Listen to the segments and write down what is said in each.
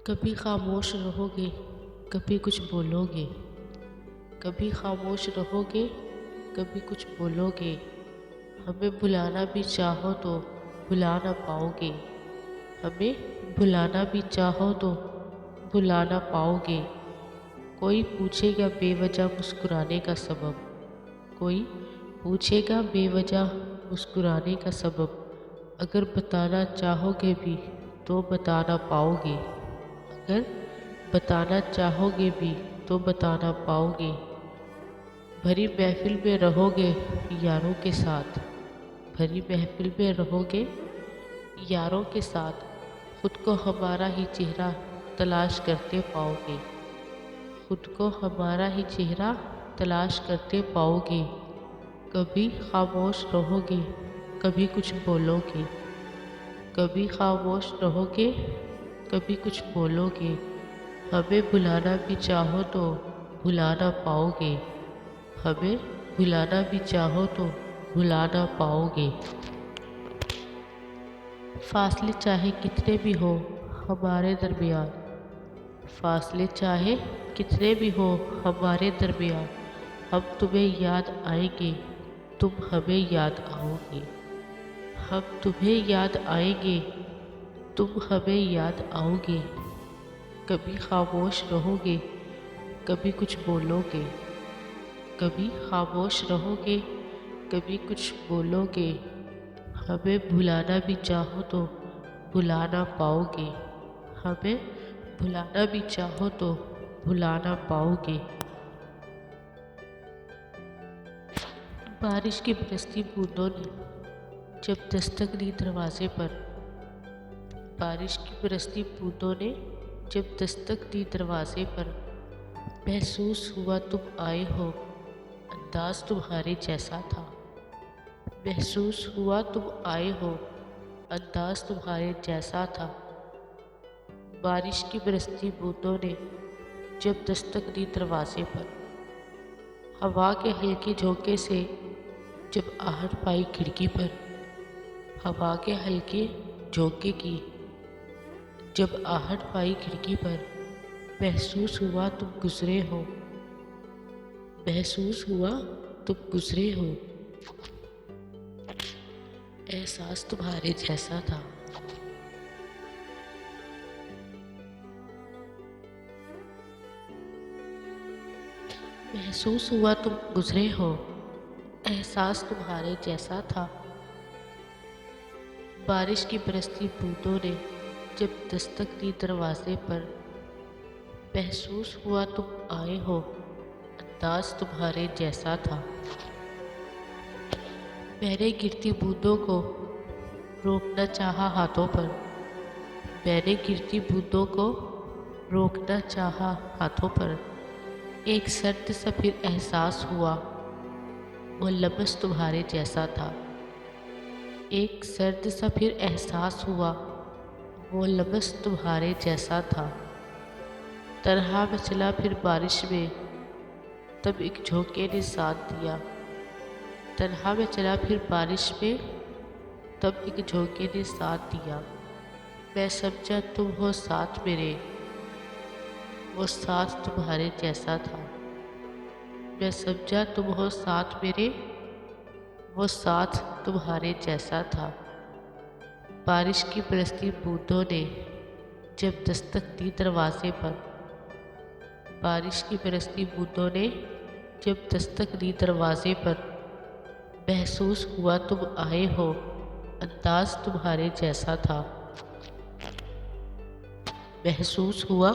कभी खामोश रहोगे, कभी कुछ बोलोगे। कभी खामोश रहोगे, कभी कुछ बोलोगे। हमें भुलाना भी चाहो तो भुला ना पाओगे। हमें भुलाना भी चाहो तो भुला ना पाओगे। कोई पूछेगा बेवजह मुस्कुराने का सबब। कोई पूछेगा बेवजह मुस्कुराने का सबब। अगर बताना चाहोगे भी तो बता ना पाओगे। अगर बताना चाहोगे भी तो बता ना पाओगे। भरी महफिल में रहोगे यारों के साथ। भरी महफिल में रहोगे यारों के साथ। खुद को हमारा ही चेहरा तलाश करते पाओगे। खुद को हमारा ही चेहरा तलाश करते पाओगे। कभी खामोश रहोगे, कभी कुछ बोलोगे। कभी खामोश रहोगे, कभी कुछ बोलोगे। हमें भुलाना भी चाहो तो भुला ना पाओगे। हमें भुलाना भी चाहो तो भुला ना पाओगे। फासले चाहे कितने भी हो हमारे दरमियान। फासले चाहे कितने भी हो हमारे दरमियान। हम तुम्हें याद आएंगे, तुम हमें याद आओगे। हम तुम्हें याद आएंगे, तुम हमें याद आओगे। कभी खामोश रहोगे, कभी कुछ बोलोगे। कभी खामोश रहोगे, कभी कुछ बोलोगे। हमें भुलाना भी चाहो तो भुला ना पाओगे। हमें भुलाना भी चाहो तो भुला ना पाओगे। बारिश की बरसती बूंदों ने जब दस्तक दी दरवाजे पर। बारिश की बरसती बूंदों ने जब दस्तक दी दरवाजे पर। महसूस हुआ तुम आए हो, अंदाज तुम्हारे जैसा था। महसूस हुआ तुम आए हो, अंदाज तुम्हारे जैसा था। बारिश की बरसती बूंदों ने जब दस्तक दी दरवाजे पर। हवा के हल्के झोंके से जब आहट पाई खिड़की पर। हवा के हल्के झोंके की जब आहट पाई खिड़की पर। महसूस हुआ तुम गुजरे हो। महसूस हुआ तुम गुजरे हो। एहसास तुम्हारे जैसा था। महसूस हुआ तुम गुजरे हो। एहसास तुम्हारे जैसा था। बारिश की बरसती बूंदों ने जब दस्तक दी दरवाजे पर। महसूस हुआ तुम आए हो, अंदाज तुम्हारे जैसा था। मैंने गिरती बूंदों को रोकना चाहा हाथों पर। मैंने गिरती बूंदों को रोकना चाहा हाथों पर। एक सर्द सा फिर एहसास हुआ, वो लम्स तुम्हारे जैसा था। एक सर्द सा फिर एहसास हुआ, वो लम्स तुम्हारे जैसा था। तरह में चला फिर बारिश में, तब एक झोंके ने साथ दिया। तरह में चला फिर बारिश में, तब एक झोंके ने साथ दिया। मैं समझा तुम हो साथ मेरे, वो साथ तुम्हारे जैसा था। मैं समझा तुम हो साथ मेरे, वो साथ तुम्हारे जैसा था। बारिश की बरसती बूंदों ने जब दस्तक दी दरवाजे पर। बारिश की बरसती बूंदों ने जब दस्तक दी दरवाजे पर। महसूस हुआ तुम आए हो, अंदाज तुम्हारे जैसा था। महसूस हुआ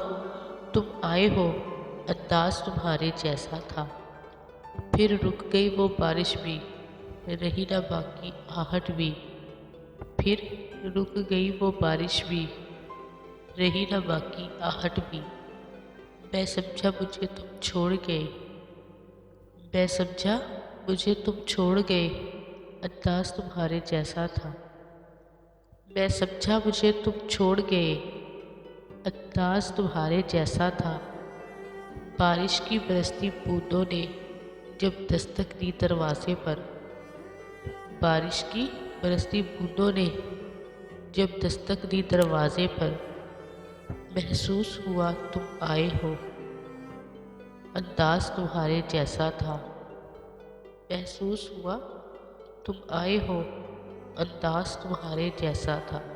तुम आए हो, अंदाज तुम्हारे जैसा था। फिर रुक गई वो बारिश भी, रही ना बाकी आहट भी। फिर रुक गई वो बारिश भी, रही ना बाकी आहट भी। मैं समझा मुझे तुम छोड़ गए। मैं समझा मुझे तुम छोड़ गए, अंदाज तुम्हारे जैसा था। मैं समझा मुझे तुम छोड़ गए, अंदाज तुम्हारे जैसा था। बारिश की बरसती बूंदों ने जब दस्तक दी दरवाजे पर। बारिश की बरसती बूंदों ने जब दस्तक दी दरवाजे पर। महसूस हुआ तुम आए हो, अंदाज तुम्हारे जैसा था। महसूस हुआ तुम आए हो, अंदाज तुम्हारे जैसा था।